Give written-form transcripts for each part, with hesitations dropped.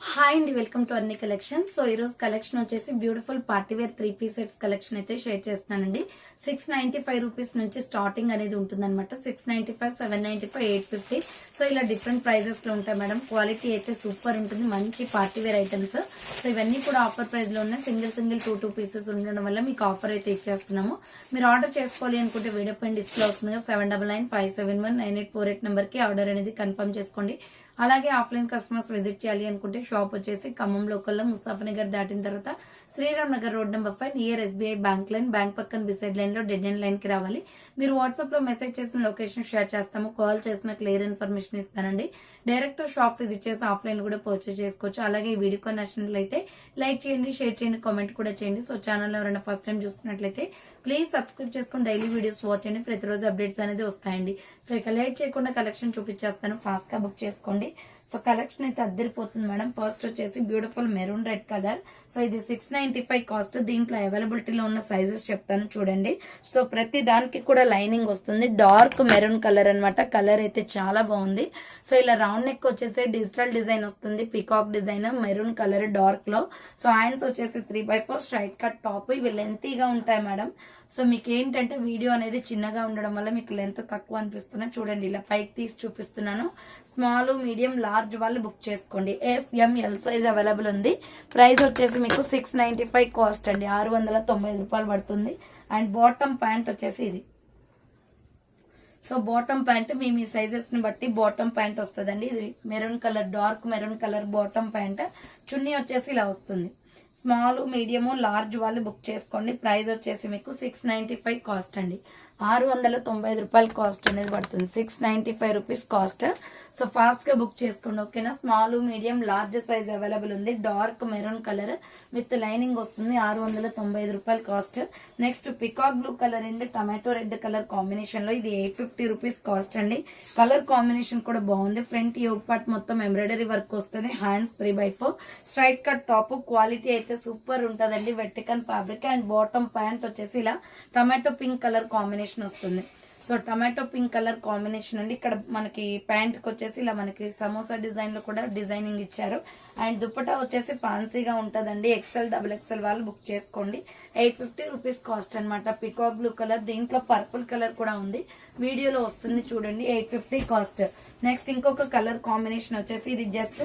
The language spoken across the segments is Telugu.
హాయ్ అండి, వెల్కమ్ టు అన్ని కలెక్షన్. సో ఈ రోజు కలెక్షన్ వచ్చేసి beautiful party wear 3 piece sets collection అయితే షేర్ చేస్తున్నానండి. 695 రూపీస్ నుంచి స్టార్టింగ్ అనేది ఉంటుంది అనమాట. 695, 795, 850. సో ఇలా డిఫరెంట్ ప్రైజెస్ లో ఉంటాయి మేడం. క్వాలిటీ అయితే సూపర్ ఉంటుంది, మంచి పార్టీ వేర్ ఐటమ్స్. సో ఇవన్నీ కూడా ఆఫర్ ప్రైస్ లో ఉన్నాయి. సింగిల్ 2 పీసెస్ ఉండడం వల్ల మీకు ఆఫర్ అయితే ఇచ్చేస్తున్నాము. మీరు ఆర్డర్ చేసుకోవాలి అనుకుంటే వీడియో పైన డిస్ప్లే అవుతుంది. 7995719848 నెంబర్ కి ఆర్డర్ అనేది కన్ఫర్మ్ చేసుకోండి. అలాగే ఆఫ్లైన్ కస్టమర్స్ విజిట్ చేయాలి అనుకుంటే షాప్ వచ్చేసి ఖమ్మం లోకల్లో ముస్తాఫనగర్ దాటిన తర్వాత Sriram Nagar road number 5 near SBI bank line, bank పక్కన బిసైడ్ లైన్ లో డెడ్ ఎండ్ లైన్ కి రావాలి. మీరు వాట్సాప్ లో మెసేజ్ చేసిన లొకేషన్ షేర్ చేస్తాము. కాల్ చేసిన క్లియర్ ఇన్ఫర్మేషన్ ఇస్తానండి. డైరెక్ట్ షాప్ విజిట్ చేసి ఆఫ్లైన్ కూడా పర్చేస్ చేసుకోవచ్చు. అలాగే ఈ వీడియో నచ్చినట్లయితే లైక్ చేయండి, షేర్ చేయండి, కామెంట్ కూడా చేయండి. సో ఛానల్ ఎవరైనా ఫస్ట్ టైం చూస్తున్నట్లయితే ప్లీజ్ సబ్స్క్రైబ్ చేసుకుని డైలీ వీడియోస్ వాచ్ చేయండి. ప్రతిరోజు అప్డేట్స్ అనేది వస్తాయండి. సో ఇక లేట్ చేయకుండా కలెక్షన్ చూపించేస్తాను, ఫాస్ట్ గా బుక్ చేసుకోండి. సో కలెక్షన్ అయితే అద్దరిపోతుంది మేడం. ఫస్ట్ వచ్చేసి beautiful maroon red colour. So ఇది 695 కాస్ట్. దీంట్లో అవైలబిలిటీలో ఉన్న సైజెస్ చెప్తాను చూడండి. సో ప్రతి దానికి కూడా లైనింగ్ వస్తుంది. డార్క్ మెరూన్ కలర్ అన్నమాట. కలర్ అయితే చాలా బాగుంది. సో ఇలా రౌండ్ నెక్ వచ్చేసి డిజిటల్ డిజైన్ వస్తుంది, peacock design, maroon colour dark లో. సో హ్యాండ్స్ వచ్చేసి 3/4 స్ట్రైట్ కట్ టాప్. ఇవి లెంతీగా ఉంటాయి మేడం. సో మీకు ఏంటంటే వీడియో అనేది చిన్నగా ఉండడం వల్ల మీకు లెంత్ తక్కువ అనిపిస్తున్నాయి. చూడండి ఇలా పైకి తీసి చూపిస్తున్నాను. స్మాల్, మీడియం, లార్జ్ వాళ్ళు బుక్ చేసుకోండి. SML సైజ్ అవైలబుల్ ఉంది. ప్రైస్ వచ్చేసి మీకు 695 కాస్ట్ అండి. 695 రూపాయలు పడుతుంది. అండ్ బాటమ్ ప్యాంట్ వచ్చేసి ఇది. సో బాటమ్ ప్యాంట్ మీ సైజెస్ ని బట్టి బాటమ్ ప్యాంట్ వస్తుందండి. ఇది maroon colour, dark maroon colour bottom pant. Chunni వచ్చేసి ఇలా వస్తుంది. స్మాల్, మీడియం, లార్జ్ వాళ్ళు బుక్ చేసుకోండి. ప్రైస్ వచ్చేసి మీకు 695 కాస్ట్ అండి. 695 రూపాయలు కాస్ట్ అనేది పడుతుంది. 695 రూపీస్ కాస్ట్. సో ఫాస్ట్ గా బుక్ చేసుకోండి, ఓకేనా. Small, medium, large size available ఉంది. Dark maroon colour with lining వస్తుంది. 695 రూపాయలు cost. Next peacock blue colour and tomato red colour combination లో ఇది 850 రూపీస్ కాస్ట్ అండి. కలర్ కాంబినేషన్ కూడా బాగుంది. ఫ్రంట్ యోగ్ పార్ట్ మొత్తం ఎంబ్రాయిడరీ వర్క్ వస్తుంది. Hands 3/4 straight cut top. Quality అయితే సూపర్ ఉంటదండి. వెట్టికన్ ఫ్యాబ్రిక్. అండ్ బాటమ్ ప్యాంట్ వచ్చేసి ఇలా టమాటో పింక్ కలర్ కాంబినేషన్ వస్తుంది. So tomato pink colour combination అండి. ఇక్కడ మనకి ప్యాంట్ కి వచ్చేసి ఇలా మనకి సమోసా డిజైన్ లో కూడా డిజైనింగ్ ఇచ్చారు. అండ్ దుపట్టా వచ్చేసి ఫ్యాన్సీగా ఉంటదండి. XL, XXL వాళ్ళు బుక్ చేసుకోండి. 850 రూపీస్ కాస్ట్ అనమాట. పికాక్ బ్లూ కలర్, దీంట్లో పర్పుల్ కలర్ కూడా ఉంది, వీడియోలో వస్తుంది చూడండి. 850 కాస్ట్. నెక్స్ట్ ఇంకొక కలర్ కాంబినేషన్ వచ్చేసి ఇది జస్ట్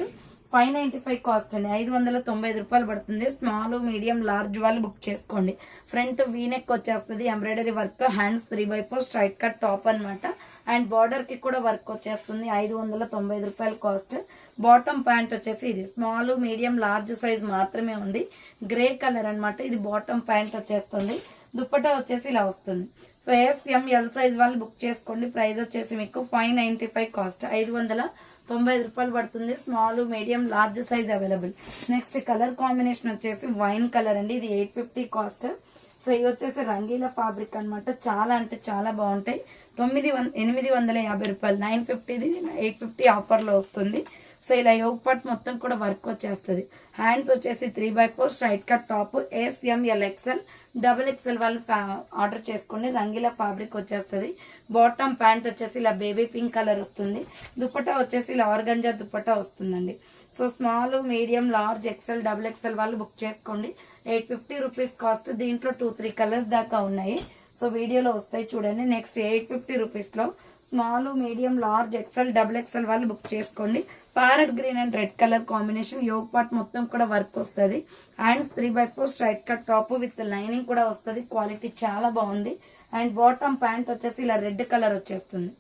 595 కాస్ట్ అండి. 595 రూపాయలు పడుతుంది. స్మాల్, మీడియం, లార్జ్ వాళ్ళు బుక్ చేసుకోండి. ఫ్రంట్ వీనెక్ వచ్చేస్తుంది, embroidery work, hands 3/4 straight cut top అనమాట. అండ్ బార్డర్ కి కూడా వర్క్ వచ్చేస్తుంది. 595 రూపాయలు కాస్ట్. బాటమ్ ప్యాంట్ వచ్చేసి ఇది స్మాల్, మీడియం, లార్జ్ సైజ్ మాత్రమే ఉంది. గ్రే కలర్ అనమాట. ఇది బాటమ్ ప్యాంట్ వచ్చేస్తుంది. దుప్పటా వచ్చేసి ఇలా వస్తుంది. సో SML సైజ్ వాళ్ళు బుక్ చేసుకోండి. ప్రైస్ వచ్చేసి మీకు 595 కాస్ట్. 590 రూపాయలు పడుతుంది. Small, medium, large size available. Next colour combination వచ్చేసి వైన్ కలర్ అండి. ఇది 850 కాస్ట్. సో ఇది వచ్చేసి రంగీలా ఫ్యాబ్రిక్ అనమాట. చాలా అంటే చాలా బాగుంటాయి. 850 రూపాయలు. 950, 850 ఆఫర్ లో వస్తుంది. సో ఇలా యోగ్ పార్ట్ మొత్తం కూడా వర్క్ వచ్చేస్తుంది. హ్యాండ్స్ వచ్చేసి 3/4 straight cut top. SML, XL, XXL వాళ్ళు ఆర్డర్ చేసుకోండి. రంగీలా ఫ్యాబ్రిక్ వచ్చేస్తుంది. బాటమ్ ప్యాంట్ వచ్చేసి ఇలా బేబీ పింక్ కలర్ వస్తుంది. దుపట్టా వచ్చేసి ఇలా ఆర్గంజా దుపట్టా వస్తుందండి. So small, medium, large, XL, XXL వాళ్ళు బుక్ చేసుకోండి. 850 రూపీస్ కాస్ట్. దీంట్లో 2-3 కలర్స్ దాకా ఉన్నాయి. సో వీడియోలో వస్తాయి చూడండి. నెక్స్ట్ 850 రూపీస్ లో small, medium, large, XL, XXL వాళ్ళు బుక్ చేసుకోండి. Parrot green and red colour combination. Yog part మొత్తం కూడా వర్క్ వస్తుంది. Hands 3/4 straight cut top with lining కూడా వస్తుంది. క్వాలిటీ చాలా బాగుంది. అండ్ బాటమ్ ప్యాంట్ వచ్చేసి ఇలా రెడ్ కలర్ వచ్చేస్తుంది.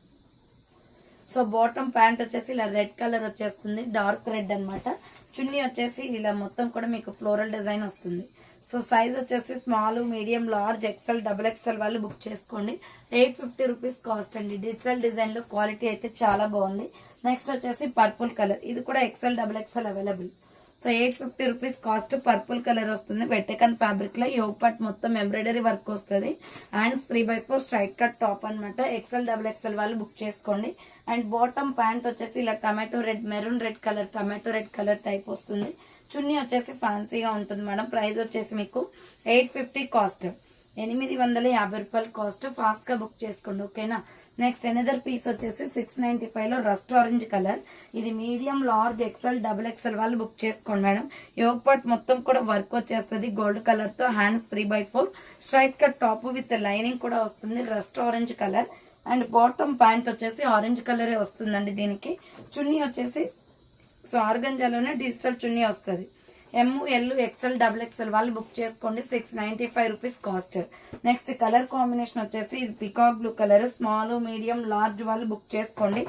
సో బాటమ్ ప్యాంట్ వచ్చేసి ఇలా రెడ్ కలర్ వచ్చేస్తుంది, డార్క్ రెడ్ అనమాట. చున్నీ వచ్చేసి ఇలా మొత్తం కూడా మీకు ఫ్లోరల్ డిజైన్ వస్తుంది. సో సైజ్ వచ్చేసి small, medium, large, XL, XXL వాళ్ళు బుక్ చేసుకోండి. 850 రూపీస్ కాస్ట్ అండి. డిజిటల్ డిజైన్ లో క్వాలిటీ అయితే చాలా బాగుంది. నెక్స్ట్ వచ్చేసి పర్పుల్ కలర్. ఇది కూడా XL, XXL available. So 850 rupees cost. Purple colour వస్తుంది. వెట్టెకన్ ఫ్యాబ్రిక్ లో యోగ్ పార్ట్ మొత్తం ఎంబ్రాయిడరీ వర్క్ వస్తుంది. హ్యాండ్స్ 3/4 స్ట్రైట్ కట్ టాప్ అనమాట. XL, XXL వాళ్ళు బుక్ చేసుకోండి. అండ్ బాటమ్ ప్యాంట్ వచ్చేసి ఇలా tomato red, maroon red colour, tomato red colour type వస్తుంది. చున్నీ వచ్చేసి ఫ్యాన్సీగా ఉంటుంది మేడం. ప్రైస్ వచ్చేసి మీకు 850 కాస్ట్. 850 రూపాయలు కాస్ట్. ఫాస్ట్ గా బుక్ చేసుకోండి, ఓకేనా. నెక్స్ట్ ఎనదర్ పీస్ వచ్చేసి 695 లో రస్ట్ ఆరెంజ్ కలర్. ఇది medium, large, XL, double XL వాళ్ళు బుక్ చేసుకోండి మేడం. యోగ్ పార్ట్ మొత్తం కూడా వర్క్ వచ్చేస్తుంది గోల్డ్ కలర్ తో. Hands 3/4 straight cut top with lining కూడా వస్తుంది rust orange colour. And bottom pant వచ్చేసి ఆరెంజ్ కలరే వస్తుందండి. దీనికి చున్నీ వచ్చేసి సో ఆర్గంజాలోనే డిజిటల్ చున్నీ వస్తుంది. ML, XL, డబుల్ ఎక్సెల్ వాళ్ళు బుక్ చేసుకోండి. 695 rupees cost. Next colour combination వచ్చేసి ఇది peacock blue colour. Small, medium, large వాళ్ళు బుక్ చేసుకోండి.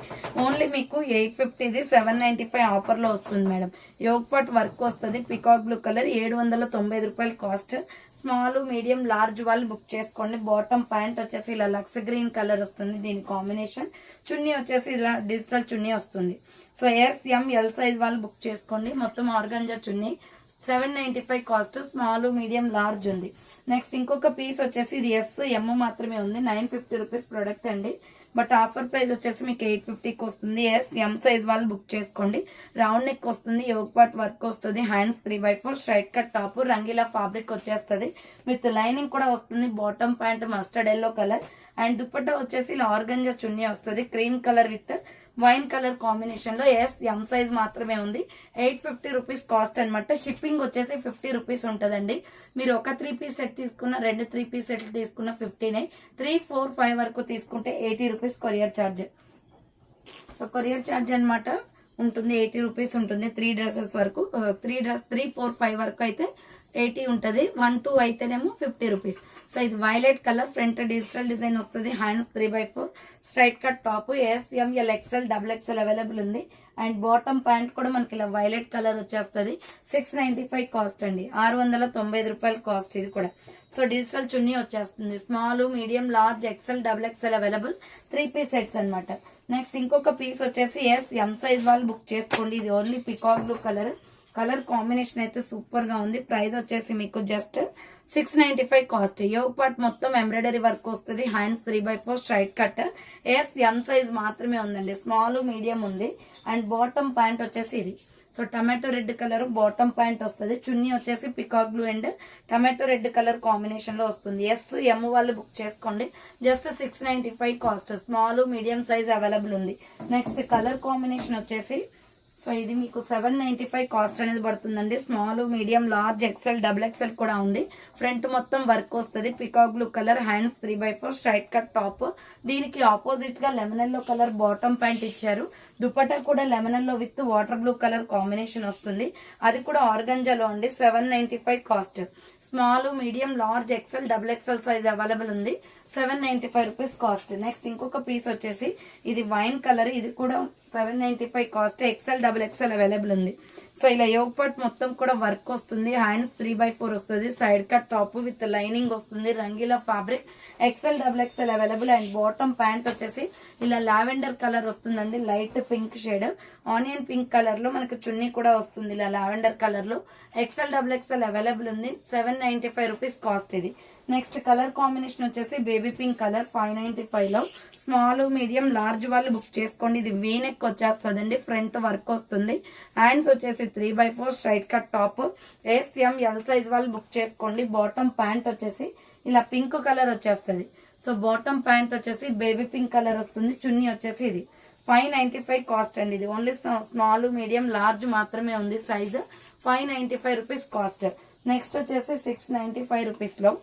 ఓన్లీ మీకు 850, ఇది 795 ఆఫర్ లో వస్తుంది మేడం. యోగ్ పార్ట్ వర్క్ వస్తుంది. పికాక్ బ్లూ కలర్ 790 రూపాయలు కాస్ట్. స్మాల్, మీడియం, లార్జ్ వాళ్ళు బుక్ చేసుకోండి. బాటమ్ ప్యాంట్ వచ్చేసి ఇలా లక్స్ గ్రీన్ కలర్ వస్తుంది. దీని కాంబినేషన్ చున్నీ వచ్చేసి ఇలా డిజిటల్ చున్నీ వస్తుంది. సో SML సైజ్ వాళ్ళు బుక్ చేసుకోండి. మొత్తం ఆర్గంజా చున్నీ 795 కాస్ట్. స్మాల్, మీడియం, లార్జ్ ఉంది. నెక్స్ట్ ఇంకొక పీస్ వచ్చేసి ఇది SM మాత్రమే ఉంది. 950 రూపీస్ ప్రొడక్ట్ అండి. బట్ ఆఫర్ ప్రైస్ వచ్చేసి మీకు 850కి వస్తుంది. SM సైజ్ వాళ్ళు బుక్ చేసుకోండి. రౌండ్ నెక్ వస్తుంది. యోగ్ పార్ట్ వర్క్ వస్తుంది. Hands 3/4 straight cut top Rangeela fabric వచ్చేస్తుంది. విత్ లైనింగ్ కూడా వస్తుంది. Bottom pant mustard yellow colour. And dupatta వచ్చేసి ఇలా ఆర్గంజా చున్నీ వస్తుంది. Cream colour with wine colour combination లో. SM సైజ్ మాత్రమే ఉంది. 850 రూపీస్ కాస్ట్ అనమాట. షిప్పింగ్ వచ్చేసి 50 రూపీస్ ఉంటదండి. మీరు ఒక 3 పీస్ సెట్ తీసుకున్న, 2 3 పీస్ సెట్ తీసుకున్న 15, 3, 4, 5 వరకు తీసుకుంటే 80 rupees courier charge. So courier charge అనమాట ఉంటుంది. 80 రూపీస్ ఉంటుంది. 3 డ్రెస్సెస్ వరకు, 3, 4, 5 వరకు అయితే 80 ఉంటది. 1, 2 అయితేనేమో 50 రూపీస్. సో ఇది violet colour. Front digital design వస్తుంది. Hands 3/4 straight cut top. SML, XL, double XL available ఉంది. అండ్ బాటమ్ ప్యాంట్ కూడా మనకి ఇలా వైలెట్ కలర్ వచ్చేస్తుంది. 695 కాస్ట్ అండి. 695 రూపాయలు కాస్ట్ ఇది కూడా. సో డిజిటల్ చున్నీ వచ్చేస్తుంది. Small, medium, large, XL, double XL available. 3 piece sets అనమాట. నెక్స్ట్ ఇంకొక పీస్ వచ్చేసి SM సైజ్ వాళ్ళు బుక్ చేసుకోండి. ఇది only peacock blue colour. Colour combination అయితే సూపర్ గా ఉంది. ప్రైస్ వచ్చేసి మీకు జస్ట్ 695 కాస్ట్. యోగ్ పార్ట్ మొత్తం ఎంబ్రాయిడరీ వర్క్ వస్తుంది. Hands 3/4 straight cut. SM size మాత్రమే ఉందండి. స్మాల్, మీడియం ఉంది. అండ్ బాటమ్ ప్యాంట్ వచ్చేసి ఇది. So tomato red colour bottom pant వస్తుంది. చున్నీ వచ్చేసి peacock blue and tomato red colour combination లో వస్తుంది. SM వాళ్ళు బుక్ చేసుకోండి. Just 695 cost. Small, medium size available ఉంది. నెక్స్ట్ కలర్ కాంబినేషన్ వచ్చేసి సో ఇది మీకు 795 కాస్ట్ అనేది పడుతుందండి. Small, medium, large, XL, double XL కూడా ఉంది. ఫ్రంట్ మొత్తం వర్క్ వస్తుంది. Peacock blue colour. Hands 3/4 straight cut top. దీనికి ఆపోజిట్ గా lemon yellow colour bottom pant ఇచ్చారు. దుపట్టా కూడా lemon yellow with water blue colour combination వస్తుంది. అది కూడా ఆర్గంజాలో అండి. 795 cost. Small, medium, large, XL, double XL size available ఉంది. 795 రూపీస్ కాస్ట్. నెక్స్ట్ ఇంకొక పీస్ వచ్చేసి ఇది వైన్ కలర్. ఇది కూడా 795 cost. XL, double XL available ఉంది. సో ఇలా యోగ్ పార్ట్ మొత్తం కూడా వర్క్ వస్తుంది. హ్యాండ్స్ 3/4 వస్తుంది. Side cut top with lining వస్తుంది. Rangeela fabric. XL, double XL available. And bottom pant వచ్చేసి ఇలా లావెండర్ కలర్ వస్తుందండి. Light pink shade, onion pink colour లో మనకు చున్నీ కూడా వస్తుంది. ఇలా లావెండర్ కలర్ లో. XL, డబుల్ ఎక్సెల్ అవైలబుల్ ఉంది. 795 రూపీస్ కాస్ట్ ఇది. నెక్స్ట్ కలర్ కాంబినేషన్ వచ్చేసి బేబీ పింక్ కలర్. 595 లో. స్మాల్, మీడియం, లార్జ్ వాళ్ళు బుక్ చేసుకోండి. ఇది వీ నెక్ వచ్చేస్తుందండి. ఫ్రంట్ వర్క్ వస్తుంది. హ్యాండ్స్ వచ్చేసి 3/4 straight cut top. SML size వాళ్ళు బుక్ చేసుకోండి. బాటమ్ ప్యాంట్ వచ్చేసి ఇలా పింక్ కలర్ వచ్చేస్తుంది. సో బాటమ్ ప్యాంట్ వచ్చేసి బేబీ పింక్ కలర్ వస్తుంది. చున్నీ వచ్చేసి ఇది 595 కాస్ట్ అండి. ఇది ఓన్లీ స్మాల్, మీడియం, లార్జ్ మాత్రమే ఉంది సైజ్. 595 rupees cost. నెక్స్ట్ వచ్చేసి 695 రూపీస్ లో.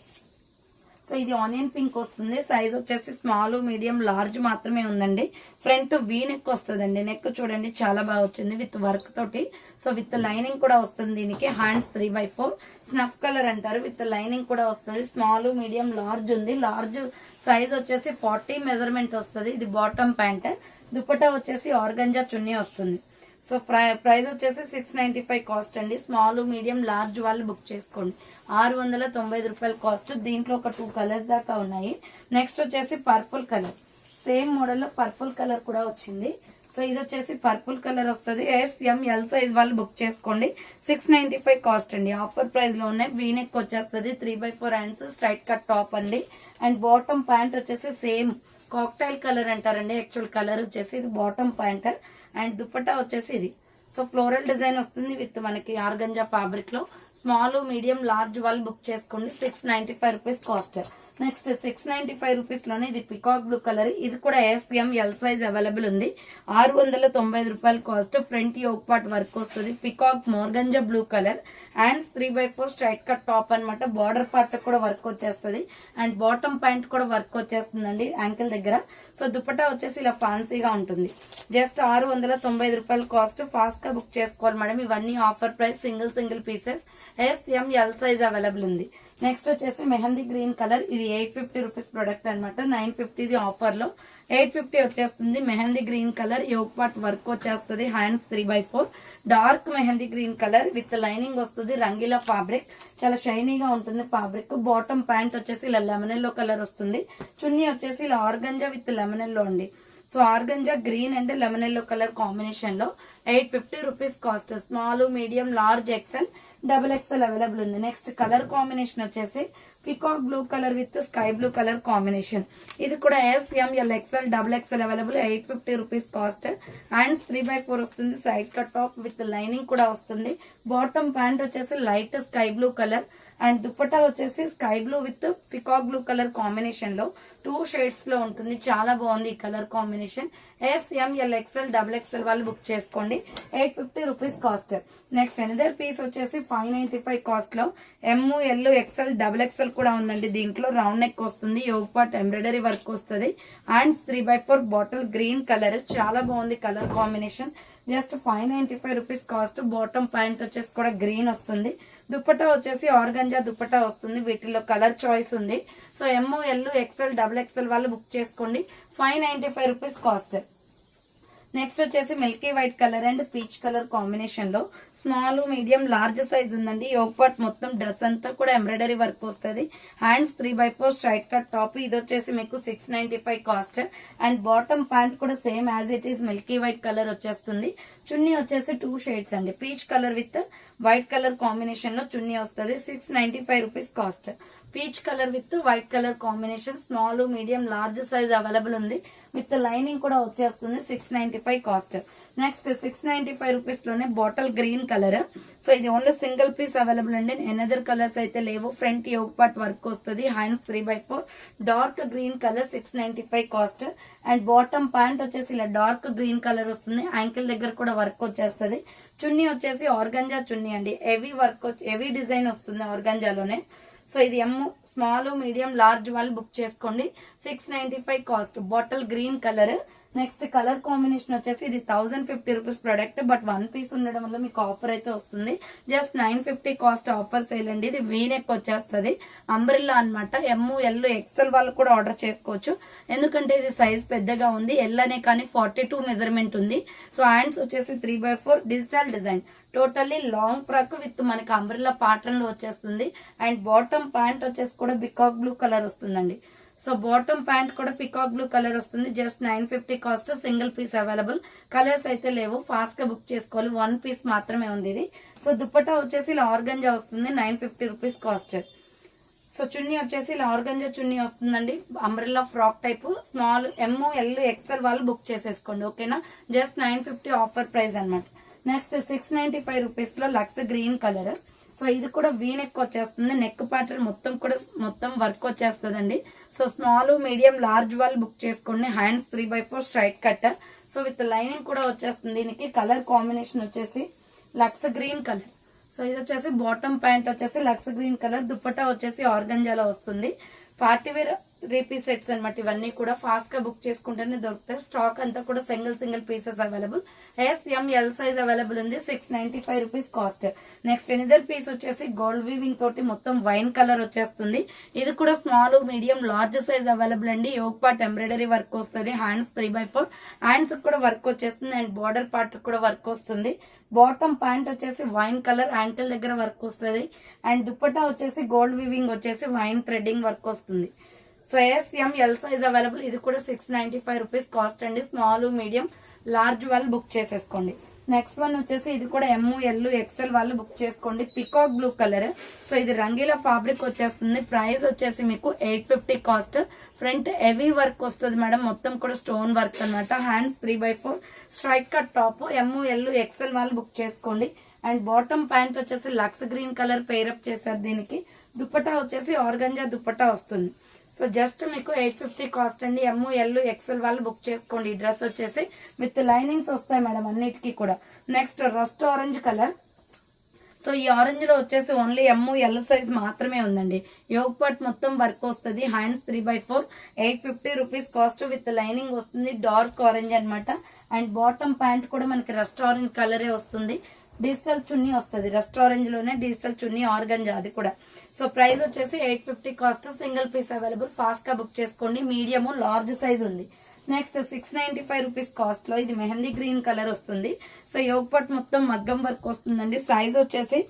సో ఇది ఆనియన్ పింక్ వస్తుంది. సైజ్ వచ్చేసి స్మాల్, మీడియం, లార్జ్ మాత్రమే ఉందండి. ఫ్రంట్ వీ నెక్ వస్తుందండి. నెక్ చూడండి చాలా బాగా వచ్చింది విత్ వర్క్ తోటి. సో విత్ లైనింగ్ కూడా వస్తుంది. దీనికి హ్యాండ్స్ 3/4 స్నఫ్ కలర్ అంటారు. విత్ లైనింగ్ కూడా వస్తుంది. స్మాల్, మీడియం, లార్జ్ ఉంది. లార్జ్ సైజ్ వచ్చేసి 40 మెజర్మెంట్ వస్తుంది. ఇది బాటమ్ ప్యాంట్. దుపట్టా వచ్చేసి ఆర్గంజా చున్నీ వస్తుంది. సో ప్రైస్ వచ్చేసి 695 కాస్ట్ అండి. స్మాల్, మీడియం, లార్జ్ వాళ్ళు బుక్ చేసుకోండి. 695 రూపాయల కాస్ట్. దీంట్లో ఒక 2 కలర్స్ దాకా ఉన్నాయి. నెక్స్ట్ వచ్చేసి పర్పుల్ కలర్. సేమ్ మోడల్ లో పర్పుల్ కలర్ కూడా వచ్చింది. సో ఇది వచ్చేసి పర్పుల్ కలర్ వస్తుంది. SML సైజ్ వాళ్ళు బుక్ చేసుకోండి. 695 కాస్ట్ అండి. ఆఫర్ ప్రైస్ లో ఉన్నాయి. వీ నెక్ వచ్చేస్తుంది. 3/4 హ్యాండ్స్ స్ట్రైట్ కట్ టాప్ అండి. అండ్ బాటమ్ ప్యాంట్ వచ్చేసి సేమ్ కాక్టైల్ కలర్ అంటారండి. యాక్చువల్ కలర్ వచ్చేసి ఇది బాటమ్ ప్యాంట్. అండ్ దుపట్టా వచ్చేసి ఇది. సో ఫ్లోరల్ డిజైన్ వస్తుంది విత్ మనకి ఆర్గంజా ఫ్యాబ్రిక్ లో. స్మాల్, మీడియం, లార్జ్ వాళ్ళు బుక్ చేసుకోండి. 695 రూపీస్ కాస్ట్. నెక్స్ట్ 695 రూపీస్ లోనే ఇది పికాక్ బ్లూ కలర్. ఇది కూడా ఎస్ఎం ఎల్ సైజ్ అవైలబుల్ ఉంది. 695 రూపాయలు cost. Front yoke part work వస్తుంది. పికాక్ మోర్గంజా blue colour and 3/4 straight cut top అనమాట. బార్డర్ పార్ట్ కూడా వర్క్ వచ్చేస్తుంది అండ్ బాటమ్ ప్యాంట్ కూడా వర్క్ వచ్చేస్తుందండి యాంకిల్ దగ్గర. సో దుపట్టా వచ్చేసి ఇలా ఫ్యాన్సీగా ఉంటుంది. జస్ట్ 695 రూపాయలు కాస్ట్. ఫాస్ట్ గా బుక్ చేసుకోవాలి మేడం. ఇవన్నీ offer price, single pieces. SM L size available ఉంది. నెక్స్ట్ వచ్చేసి మెహందీ గ్రీన్ కలర్. ఇది 850 రూపీస్ ప్రొడక్ట్ అనమాట. 950 ఆఫర్ లో 850 వచ్చేస్తుంది. Mehndi green colour yoke part work వచ్చేస్తుంది. Hands 3/4 dark mehndi green colour with lining వస్తుంది. రంగీలా ఫ్యాబ్రిక్, చాలా షైనీగా ఉంటుంది ఫ్యాబ్రిక్. బాటమ్ ప్యాంట్ వచ్చేసి ఇలా లెమన్ ఎల్లో కలర్ వస్తుంది. చున్నీ వచ్చేసి ఇలా ఆర్గంజా విత్ లెమన్ ఎల్లో అండి. So organza green and lemon yellow colour combination లో 850 rupees cost. Small, medium, large, XL, XXL available ఉంది. నెక్స్ట్ కలర్ కాంబినేషన్ వచ్చేసి peacock blue colour with sky blue colour combination. ఇది కూడా S M L XL XXL available. 850 rupees cost. And 3/4 వస్తుంది. Side cut top with lining కూడా వస్తుంది. బాటమ్ ప్యాంట్ వచ్చేసి light sky blue colour and dupatta వచ్చేసి sky blue with peacock blue colour combination లో 2 షేడ్స్ లో ఉంటుంది. చాలా బాగుంది ఈ colour combination. S M L XL XXL వాళ్ళు బుక్ చేసుకోండి. 850 rupees cost. Next another piece వచ్చేసి 595 కాస్ట్ లో ML XL XXL కూడా ఉందండి. దీంట్లో రౌండ్ నెక్ వస్తుంది. యోగ్ పార్ట్ ఎంబ్రాయిడరీ వర్క్ వస్తుంది. And 3/4 bottle green colour. చాలా బాగుంది colour combination. Just 595 rupees cost. Bottom pant వచ్చేసి కూడా గ్రీన్ వస్తుంది. దుపట్టా వచ్చేసి ఆర్గంజా దుపట్టా వస్తుంది. వీటిలో కలర్ చాయిస్ ఉంది. సో ML XL XXL వాళ్ళు బుక్ చేసుకోండి. 595 రూపీస్ కాస్ట్. నెక్స్ట్ వచ్చేసి Milky white colour and peach colour combination లో స్మాల్, మీడియం, లార్జ్ సైజ్ ఉందండి. యోగ్ పార్ట్ మొత్తం డ్రెస్ అంతా కూడా ఎంబ్రాయిడరీ వర్క్ వస్తుంది. Hands 3/4 straight cut top. ఇది వచ్చేసి మీకు 695 కాస్ట్. అండ్ బాటమ్ ప్యాంట్ కూడా same as it is Milky white colour వచ్చేస్తుంది. చున్నీ వచ్చేసి 2 షేడ్స్ అండి. Peach colour with white colour combination లో చున్నీ వస్తుంది. 695 rupees cost. Peach colour with white colour combination. Small, medium, large size available ఉంది. విత్ లైనింగ్ కూడా వచ్చేస్తుంది. 695 కాస్ట్. నెక్స్ట్ 695 రూపీస్ లోనే బాటిల్ గ్రీన్ కలర్. సో ఇది ఓన్లీ సింగిల్ పీస్ అవైలబుల్ అండి. ఎనదర్ కలర్స్ అయితే లేవు. ఫ్రంట్ యోగ్ పార్ట్ వర్క్ వస్తుంది. Hands 3/4 dark green colour. 695 cost. And bottom pant వచ్చేసి ఇలా డార్క్ గ్రీన్ కలర్ వస్తుంది. యాంకిల్ దగ్గర కూడా వర్క్ వచ్చేస్తుంది. చున్నీ వచ్చేసి ఆర్గంజా చున్నీ అండి. హెవీ డిజైన్ వస్తుంది ఆర్గంజాలోనే. సో ఇది స్మాల్, మీడియం, లార్జ్ వాళ్ళు బుక్ చేసుకోండి. 695 cost. Bottle green colour. Next colour combination వచ్చేసి ఇది 1050 రూపీస్ ప్రొడక్ట్. బట్ 1 పీస్ ఉండడం వల్ల మీకు ఆఫర్ అయితే వస్తుంది. జస్ట్ 950 కాస్ట్ ఆఫర్ సేల్ అండి. ఇది వీనెక్ వచ్చేస్తుంది. అంబ్రిల్లా అనమాట. ML XL వాళ్ళు కూడా ఆర్డర్ చేసుకోవచ్చు. ఎందుకంటే ఇది సైజ్ పెద్దగా ఉంది. ఎల్ అనే కానీ 42 మెజర్మెంట్ ఉంది. సో హ్యాండ్స్ వచ్చేసి 3/4 digital design. Totally long frock with మనకి అంబ్రిల్లా ప్యాటర్న్ లో వచ్చేస్తుంది. అండ్ బాటమ్ ప్యాంట్ వచ్చేసి కూడా పికాక్ బ్లూ కలర్ వస్తుందండి. సో బాటమ్ ప్యాంట్ కూడా పికాక్ బ్లూ కలర్ వస్తుంది. Just 950 cost. Single piece available. Colours అయితే లేవు. ఫాస్ట్ గా బుక్ చేసుకోవాలి. 1 పీస్ మాత్రమే ఉంది ఇది. సో దుపట్టా వచ్చేసి ఇలా ఆర్గంజా వస్తుంది. 950 రూపీస్ కాస్ట్. సో చున్నీ వచ్చేసి ఇలా ఆర్గంజా చున్నీ వస్తుందండి. Umbrella frock type. Small, ML XL వాళ్ళు బుక్ చేసేసుకోండి. ఓకేనా. జస్ట్ 950 ఆఫర్ ప్రైస్ అనమాట. నెక్స్ట్ 695 రూపీస్ లో లక్స్ గ్రీన్ కలర్. సో ఇది కూడా వీ నెక్ వచ్చేస్తుంది. నెక్ ప్యాటర్న్ మొత్తం వర్క్ వచ్చేస్తుందండి. సో స్మాల్, మీడియం, లార్జ్ వాళ్ళు బుక్ చేసుకోండి. Hands 3/4 straight cut. So with lining కూడా వచ్చేస్తుంది. దీనికి కలర్ కాంబినేషన్ వచ్చేసి లక్స్ గ్రీన్ కలర్. సో ఇది వచ్చేసి బాటమ్ ప్యాంట్ వచ్చేసి లక్స్ గ్రీన్ కలర్. దుపట్టా వచ్చేసి ఆర్గంజాలో వస్తుంది. పార్టీవేర్ 3 పీస్ సెట్స్ అనమాట. ఇవన్నీ కూడా ఫాస్ట్ గా బుక్ చేసుకుంటేనే దొరుకుతాయి. స్టాక్ అంతా కూడా single pieces available. SML size available ఉంది. 695 rupees cost. Next another piece వచ్చేసి గోల్డ్ వీవింగ్ తోటి మొత్తం వైన్ కలర్ వచ్చేస్తుంది. ఇది కూడా small, medium, large size available అండి. యోగ్ పార్ట్ ఎంబ్రాయిడరీ వర్క్ వస్తుంది. హ్యాండ్స్ 3/4 హ్యాండ్స్ కూడా వర్క్ వచ్చేస్తుంది. అండ్ బార్డర్ పార్ట్ కూడా వర్క్ వస్తుంది. బాటమ్ ప్యాంట్ వచ్చేసి వైన్ కలర్. యాంకిల్ దగ్గర వర్క్ వస్తుంది. అండ్ దుపట్టా వచ్చేసి గోల్డ్ వీవింగ్ వచ్చేసి వైన్ థ్రెడ్డింగ్ వర్క్ వస్తుంది. So SML size available. ఇది కూడా 695 రూపీస్ కాస్ట్ అండి. స్మాల్, మీడియం, లార్జ్ వాళ్ళు బుక్ చేసేసుకోండి. నెక్స్ట్ వన్ వచ్చేసి ఇది కూడా ML XL వాళ్ళు బుక్ చేసుకోండి. Peacock blue colour. సో ఇది రంగీలా ఫ్యాబ్రిక్ వచ్చేస్తుంది. ప్రైస్ వచ్చేసి మీకు 850 కాస్ట్. ఫ్రంట్ హెవీ వర్క్ వస్తుంది మేడం. మొత్తం కూడా స్టోన్ వర్క్ అనమాట. Hands 3/4 straight cut top. ML XL వాళ్ళు బుక్ చేసుకోండి. అండ్ బాటమ్ ప్యాంట్ వచ్చేసి లక్స్ గ్రీన్ కలర్ పేరప్ చేశారు. దీనికి దుపట్టా వచ్చేసి ఆర్గంజా దుపట్టా వస్తుంది. సో జస్ట్ మీకు 850 కాస్ట్ అండి. ML XL వాళ్ళు బుక్ చేసుకోండి. ఈ డ్రెస్ వచ్చేసి విత్ లైనింగ్స్ వస్తాయి మేడం అన్నిటికీ కూడా. Next rust orange colour. So ఈ ఆరెంజ్ లో వచ్చేసి ఓన్లీ ML సైజ్ మాత్రమే ఉందండి. యోగ్ పార్ట్ మొత్తం వర్క్ వస్తుంది. Hands 3/4 850 rupees cost with lining వస్తుంది. డార్క్ ఆరెంజ్ అన్నమాట. అండ్ బాటమ్ ప్యాంట్ కూడా మనకి రస్ట్ ఆరెంజ్ కలరే వస్తుంది. డిజిటల్ చున్నీ వస్తుంది. రస్ట్ ఆరెంజ్ లోనే డిజిటల్ చున్నీ ఆర్గంజా అది కూడా. సో ప్రైస్ వచ్చేసి 850 cost. Single piece available. Fast గా బుక్ చేసుకోండి. మీడియం లార్జ్ సైజ్ ఉంది. నెక్స్ట్ 695 రూపీస్ కాస్ట్ లో ఇది మెహందీ గ్రీన్ కలర్ వస్తుంది. సో యోగ్ పార్ట్ మొత్తం మగ్గం వర్క్ వస్తుందండి. సైజ్ వచ్చేసి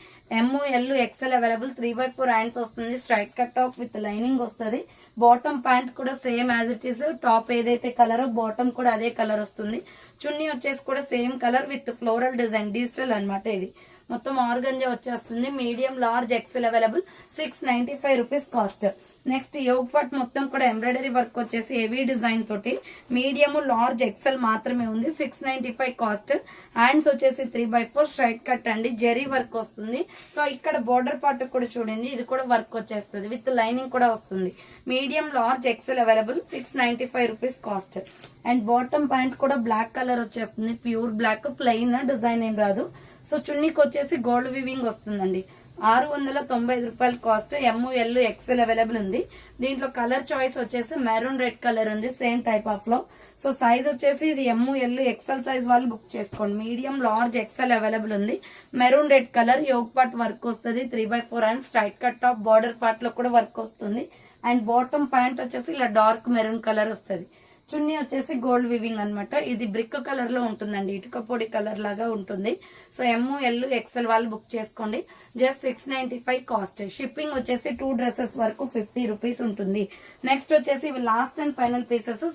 ML XL అవైలబుల్. 3/4 హ్యాండ్స్ వస్తుంది. Straight cut top with lining వస్తుంది. బాటమ్ ప్యాంట్ కూడా same as it is. Top ఏదైతే కలర్ బాటమ్ కూడా అదే కలర్ వస్తుంది. చున్నీ వచ్చేసి కూడా same colour with floral design digital అన్నమాట. ఇది మొత్తం ఆర్గంజా వచ్చేస్తుంది. Medium large XL available. 695 rupees cost. Next Yog part మొత్తం కూడా ఎంబ్రాయిడరీ వర్క్ వచ్చేసి హెవీ డిజైన్ తోటి మీడియం లార్జ్ XL మాత్రమే ఉంది. 695 కాస్ట్. హ్యాండ్స్ వచ్చేసి 3/4 స్ట్రైట్ కట్ అండి. జెరీ వర్క్ వస్తుంది. సో ఇక్కడ బోర్డర్ పార్ట్ కూడా చూడండి. ఇది కూడా వర్క్ వచ్చేస్తుంది. విత్ లైనింగ్ కూడా వస్తుంది. Medium large XL available. 695 rupees cost. And bottom pant కూడా బ్లాక్ కలర్ వచ్చేస్తుంది. ప్యూర్ బ్లాక్ ప్లెయిన్ డిజైన్ ఏం రాదు. సో చున్నీకి వచ్చేసి గోల్డ్ వివింగ్ వస్తుందండి. 695 రూపాయలు కాస్ట్. ML XL అవైలబుల్ ఉంది. దీంట్లో కలర్ చాయిస్ వచ్చేసి మెరూన్ రెడ్ కలర్ ఉంది. సేమ్ టైప్ ఆఫ్ లో. సో సైజ్ వచ్చేసి ఇది ML XL సైజ్ వాళ్ళు బుక్ చేసుకోండి. మీడియం లార్జ్ XL అవైలబుల్ ఉంది. Maroon red colour. Yog part work వస్తుంది. 3/4 and straight cut top border part లో కూడా వర్క్ వస్తుంది. అండ్ బాటమ్ ప్యాంట్ వచ్చేసి ఇలా డార్క్ మెరూన్ కలర్ వస్తుంది. చున్నీ వచ్చేసి గోల్డ్ వివింగ్ అన్నమాట. ఇది బ్రిక్ కలర్ లో ఉంటుందండి. ఇటుక పొడి కలర్ లాగా ఉంటుంది. సో ML XL వాళ్ళు బుక్ చేసుకోండి. Just 695 cost. షిప్పింగ్ వచ్చేసి 2 డ్రెస్సెస్ వరకు 50 రూపీస్ ఉంటుంది. నెక్స్ట్ వచ్చేసి ఇవి last and final pieces.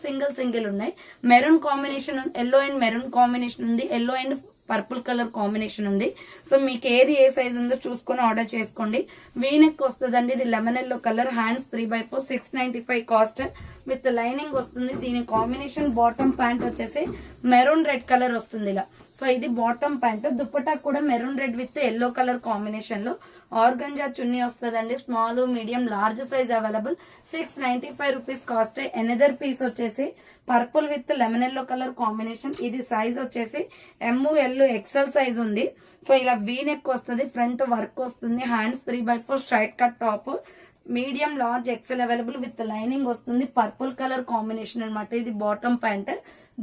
Single ఉన్నాయి. Maroon combination, yellow and maroon combination ఉంది. Yellow and purple colour combination ఉంది. సో మీకు ఏది ఏ సైజ్ ఉందో చూసుకొని ఆర్డర్ చేసుకోండి. వీనెక్ వస్తుందండి. ఇది lemon yellow colour. Hands 3/4 695 cost with lining వస్తుంది. దీని కాంబినేషన్ బాటమ్ ప్యాంట్ వచ్చేసి మెరూన్ రెడ్ కలర్ వస్తుంది ఇలా. సో ఇది బాటమ్ ప్యాంట్. దుప్పటా కూడా maroon red with yellow colour combination లో ఆర్గంజా చున్నీ వస్తుందండి. Small medium large size available. 695 rupees cost. Another piece వచ్చేసి purple with lemon yellow colour combination. ఇది సైజ్ వచ్చేసి ML XL సైజ్ ఉంది. సో ఇలా వీనెక్ వస్తుంది. ఫ్రంట్ వర్క్ వస్తుంది. Hands 3/4 straight cut top. Medium large XL available with lining వస్తుంది. పర్పుల్ కలర్ కాంబినేషన్ అనమాట. ఇది బాటమ్ ప్యాంట్.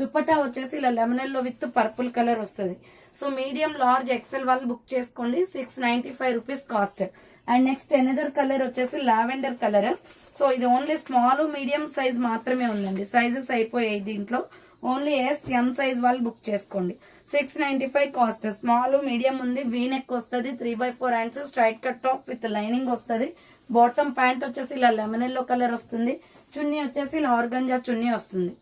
దుపట్టా వచ్చేసి ఇలా lemon yellow with purple colour వస్తుంది. సో మీడియం లార్జ్ XL వాళ్ళు బుక్ చేసుకోండి. 695 rupees cost. And next another colour వచ్చేసి లావెండర్ కలర్. సో ఇది ఓన్లీ స్మాల్ మీడియం సైజ్ మాత్రమే ఉందండి. సైజెస్ అయిపోయాయి దీంట్లో. ఓన్లీ M సైజ్ వాళ్ళు బుక్ చేసుకోండి. 695 కాస్ట్. స్మాల్ మీడియం ఉంది. వీనెక్ వస్తుంది. 3/4 hands straight cut top with lining వస్తుంది. బాటమ్ ప్యాంట్ వచ్చేసి ఇలా లెమన్ ఎల్లో కలర్ వస్తుంది. చున్నీ వచ్చేసి ఇలా ఆర్గంజా చున్నీ వస్తుంది.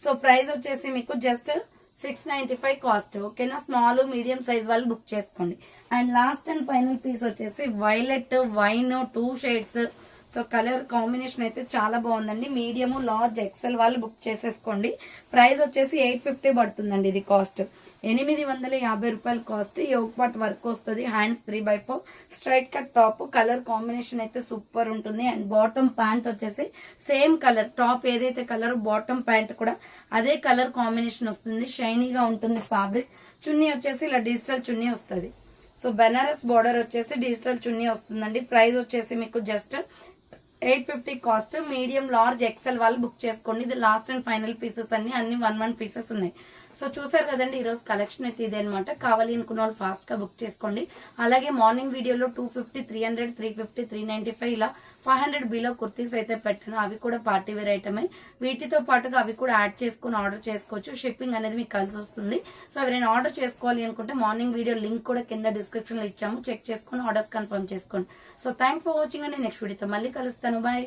సో ప్రైస్ వచ్చేసి మీకు జస్ట్ 695 కాస్ట్. ఓకేనా. స్మాల్ మీడియం సైజ్ వాళ్ళు బుక్ చేసుకోండి. And last and final piece వచ్చేసి violet wine 2 shades. So colour combination అయితే చాలా బాగుందండి. మీడియం లార్జ్ XL వాళ్ళు బుక్ చేసేసుకోండి. ప్రైస్ వచ్చేసి 850 పడుతుందండి. ఇది కాస్ట్ 850 రూపాయలు కాస్ట్. యోగ్ పార్ట్ వర్క్ వస్తుంది. Hands 3/4 straight cut top. Colour combination అయితే సూపర్ ఉంటుంది. అండ్ బాటమ్ ప్యాంట్ వచ్చేసి సేమ్ కలర్. టాప్ ఏదైతే కలర్ బాటమ్ ప్యాంట్ కూడా అదే కలర్ కాంబినేషన్ వస్తుంది. షైనీగా ఉంటుంది ఫ్యాబ్రిక్. చున్నీ వచ్చేసి ఇలా డిజిటల్ చున్నీ వస్తుంది. సో బెనారస్ బార్డర్ వచ్చేసి డిజిటల్ చున్నీ వస్తుందండి. ప్రైస్ వచ్చేసి మీకు just 850 cost. Medium large XL వాళ్ళు బుక్ చేసుకోండి. ఇది లాస్ట్ అండ్ ఫైనల్ పీసెస్ అన్ని 1 పీసెస్ ఉన్నాయి. సో చూసారు కదండి. ఈరోజు కలెక్షన్ అయితే ఇదే అనమాట. కావాలి అనుకున్న వాళ్ళు ఫాస్ట్ గా బుక్ చేసుకోండి. అలాగే మార్నింగ్ వీడియోలో 250, 300, 350, 395 ఇలా 500 బిలో కుర్తీస్ అయితే పెట్టాను. అవి కూడా పార్టీ వేర్ ఐటమే. వీటితో పాటుగా అవి కూడా యాడ్ చేసుకుని ఆర్డర్ చేసుకోవచ్చు. షిప్పింగ్ అనేది మీకు కలిసి వస్తుంది. సో ఎవరైనా ఆర్డర్ చేసుకోవాలి అనుకుంటే మార్నింగ్ వీడియో లింక్ కూడా కింద డిస్క్రిప్షన్ లో ఇచ్చాము. చెక్ చేసుకుని ఆర్డర్స్ కన్ఫర్మ్ చేసుకోండి. సో థ్యాంక్స్ ఫర్ వాచింగ్ అండి. నెక్స్ట్ వీడియోతో మళ్ళీ కలుస్తాను. బాయ్.